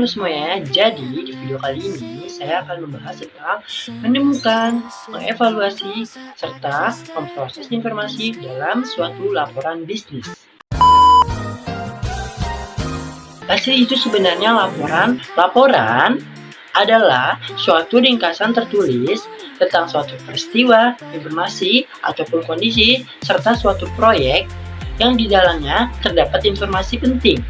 Halo semuanya, jadi di video kali ini saya akan membahas tentang menemukan, mengevaluasi, serta memproses informasi dalam suatu laporan bisnis. Hasil itu sebenarnya laporan. Laporan adalah suatu ringkasan tertulis tentang suatu peristiwa, informasi, ataupun kondisi, serta suatu proyek yang di dalamnya terdapat informasi penting.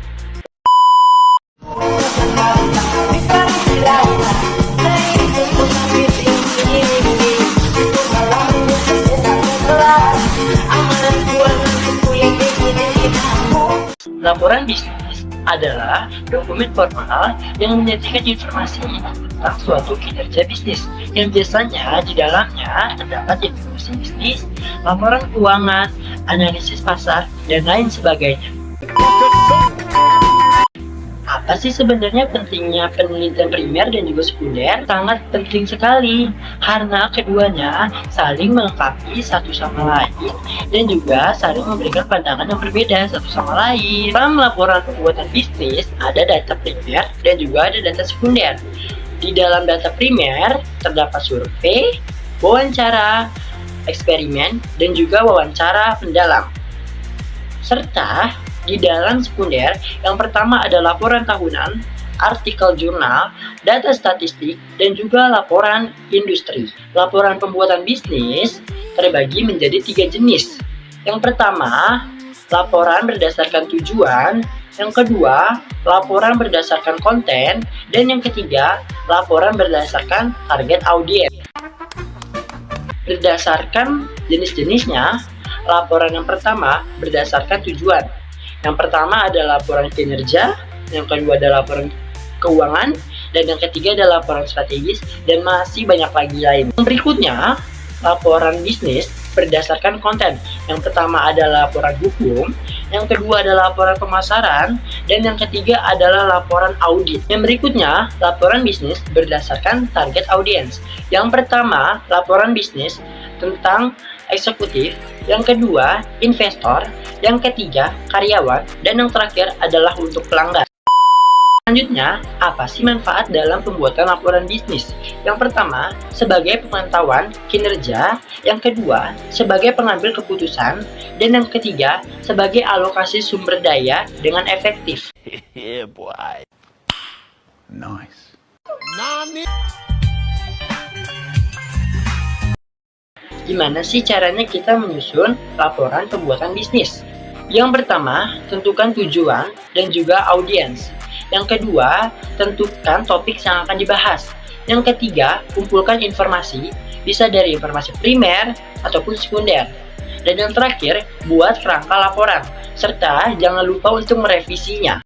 Laporan bisnis adalah dokumen formal yang menyediakan informasi tentang suatu kinerja bisnis yang biasanya di dalamnya terdapat informasi bisnis, laporan keuangan, analisis pasar, dan lain sebagainya. Apa sih sebenarnya pentingnya penelitian primer dan juga sekunder? Sangat penting sekali karena keduanya saling melengkapi satu sama lain dan juga saling memberikan pandangan yang berbeda satu sama lain. Dalam laporan pembuatan bisnis ada data primer dan juga ada data sekunder. Di dalam data primer terdapat survei, wawancara, eksperimen, dan juga wawancara pendalam. Serta di dalam sekunder, yang pertama ada laporan tahunan, artikel jurnal, data statistik, dan juga laporan industri. Laporan pembuatan bisnis terbagi menjadi 3 jenis. Yang pertama, laporan berdasarkan tujuan. Yang kedua, laporan berdasarkan konten. Dan yang ketiga, laporan berdasarkan target audiens. Berdasarkan jenis-jenisnya, laporan yang pertama berdasarkan tujuan. Yang pertama adalah laporan kinerja, yang kedua adalah laporan keuangan, dan yang ketiga adalah laporan strategis, dan masih banyak lagi lain. Berikutnya, laporan bisnis berdasarkan konten. Yang pertama adalah laporan hukum, yang kedua adalah laporan pemasaran, dan yang ketiga adalah laporan audit. Yang berikutnya, laporan bisnis berdasarkan target audiens. Yang pertama, laporan bisnis tentang eksekutif, yang kedua investor, yang ketiga karyawan, dan yang terakhir adalah untuk pelanggan. Selanjutnya, apa sih manfaat dalam pembuatan laporan bisnis? Yang pertama, sebagai pemantauan kinerja, yang kedua, sebagai pengambil keputusan, dan yang ketiga, sebagai alokasi sumber daya dengan efektif. Yeah, boy. Nice. Gimana sih caranya kita menyusun laporan pembuatan bisnis? Yang pertama, tentukan tujuan dan juga audiens. Yang kedua, tentukan topik yang akan dibahas. Yang ketiga, kumpulkan informasi, bisa dari informasi primer ataupun sekunder. Dan yang terakhir, buat kerangka laporan, serta jangan lupa untuk merevisinya.